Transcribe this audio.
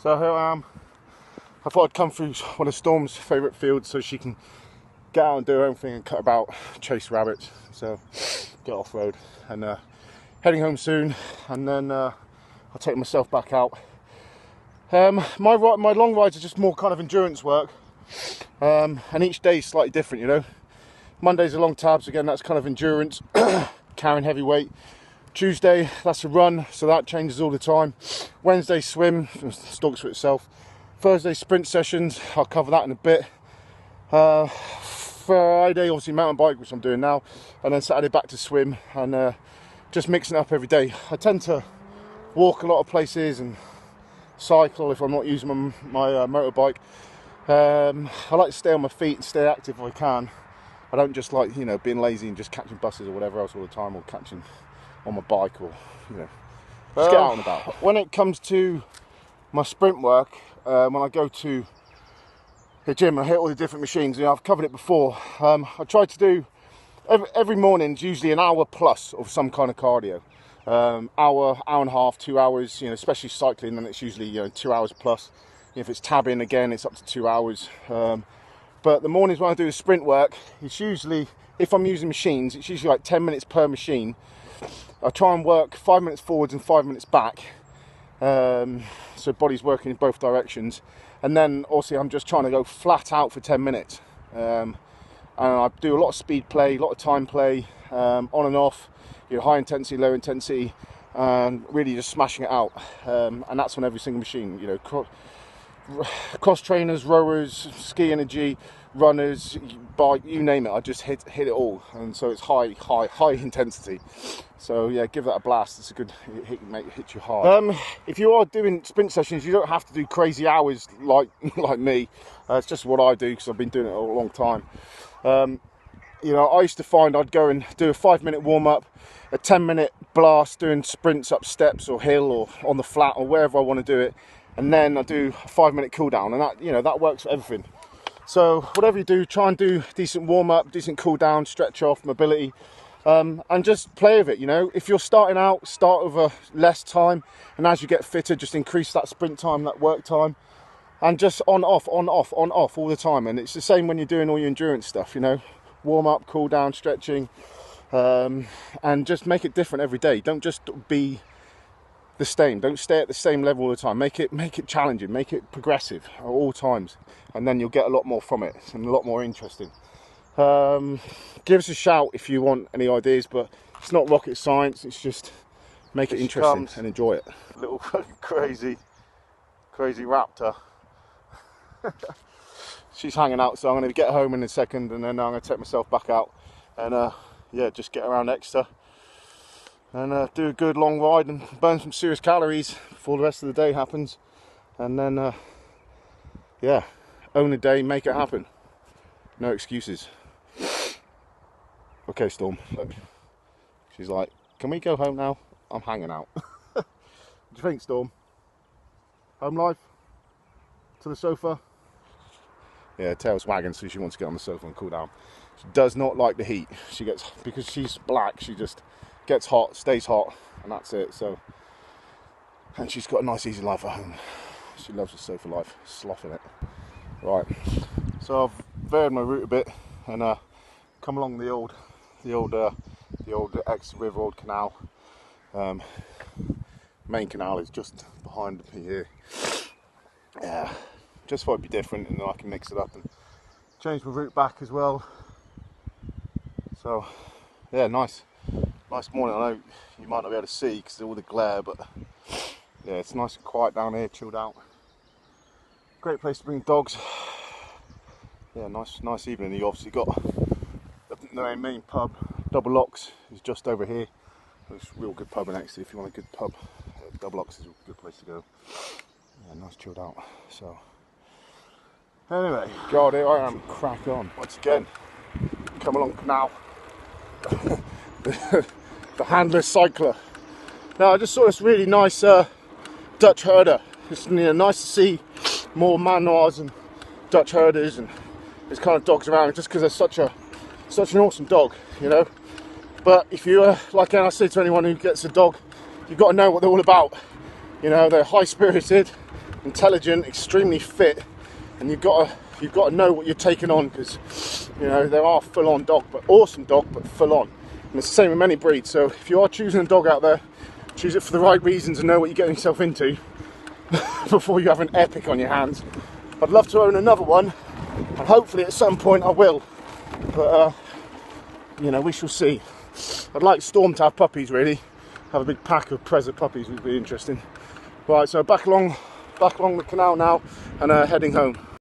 So here I am. I thought I'd come through one of Storm's favourite fields so she can get out and do her own thing and cut about, chase rabbits. So get off road and heading home soon, and then I'll take myself back out. My long rides are just more kind of endurance work, and each day is slightly different, you know. Monday's a long tabs, again that's kind of endurance, carrying heavy weight. Tuesday, that's a run, so that changes all the time. Wednesday, swim, stalks for itself. Thursday, sprint sessions, I'll cover that in a bit. Friday, obviously mountain bike, which I'm doing now. And then Saturday, back to swim, and just mixing it up every day. I tend to walk a lot of places and cycle if I'm not using my motorbike. I like to stay on my feet and stay active if I can. I don't just like, you know, being lazy and just catching buses or whatever else all the time, or catching on my bike, or, you know, just get out and about. When it comes to my sprint work, when I go to the gym, I hit all the different machines. You know, I've covered it before. I try to do every morning's usually an hour plus of some kind of cardio. Hour and a half, 2 hours. You know, especially cycling, then it's usually, you know, 2 hours plus. If it's tabbing, again, it's up to 2 hours. But the mornings when I do the sprint work, it's usually, if I'm using machines, it's usually like 10 minutes per machine. I try and work 5 minutes forwards and 5 minutes back, so body's working in both directions. And then also I'm just trying to go flat out for 10 minutes. And I do a lot of speed play, a lot of time play, on and off, you know, high intensity, low intensity, and really just smashing it out. And that's on every single machine, you know, cross trainers, rowers, ski energy, runners, bike, you name it. I just hit it all, and so it's high intensity. So yeah, give that a blast. It's a good hit you hard. If you are doing sprint sessions, you don't have to do crazy hours like me. It's just what I do because I've been doing it a long time. You know, I used to find I'd go and do a 5-minute warm-up, a 10-minute blast doing sprints up steps or hill or on the flat or wherever I want to do it, and then I do a 5-minute cool down, and that, you know, that works for everything. So whatever you do, try and do decent warm-up, decent cool down, stretch off, mobility, and just play with it. You know, if you're starting out, start with a less time, and as you get fitter, just increase that sprint time, that work time, and just on off all the time. And it's the same when you're doing all your endurance stuff, you know, warm up, cool down, stretching, and just make it different every day. Don't just be the same. Don't stay at the same level all the time. Make it challenging, make it progressive at all times, and then you'll get a lot more from it and a lot more interesting. Give us a shout if you want any ideas, but it's not rocket science. It's just make it interesting and enjoy it. Little crazy raptor. She's hanging out, so I'm going to get home in a second, and then I'm going to take myself back out and yeah, just get around Exeter and do a good long ride and burn some serious calories before the rest of the day happens. And then yeah, own a day, make it happen. No excuses. Okay, Storm, look. She's like, can we go home now? I'm hanging out. What do you think, Storm? Home life? To the sofa? Yeah, tail's wagging, so she wants to get on the sofa and cool down. She does not like the heat. She gets, because she's black, she just gets hot, stays hot, and that's it. So, and she's got a nice easy life at home. She loves the sofa life, sloughing it. Right, so I've varied my route a bit and come along the old ex River Old Canal. Main canal is just behind me here. Yeah, just thought it'd be different, and then I can mix it up and change my route back as well. So yeah, nice morning. I know you might not be able to see because of all the glare, but yeah, it's nice and quiet down here, chilled out. Great place to bring dogs. Yeah, nice evening. You obviously got the main pub, Double Locks, is just over here. It's a real good pub in Exeter. If you want a good pub, Double Locks is a good place to go. Yeah, nice chilled out. So anyway, God, here I am. Crack on once again. Come along now. the handless cycler. Now I just saw this really nice Dutch herder. It's, you know, nice to see more Malinois and Dutch herders and this kind of dogs around, just because they're such an awesome dog, you know. But if you like I say to anyone who gets a dog, you've got to know what they're all about. You know, they're high spirited, intelligent, extremely fit, and you've got to know what you're taking on, because you know they are full-on dog, but awesome dog, but full-on. And it's the same with many breeds. So if you are choosing a dog out there, choose it for the right reasons and know what you're getting yourself into before you have an epic on your hands. I'd love to own another one, and hopefully at some point I will, but you know, we shall see. I'd like Storm to have puppies, really. Have a big pack of Preza puppies would be interesting. Right, so back along the canal now, and heading home.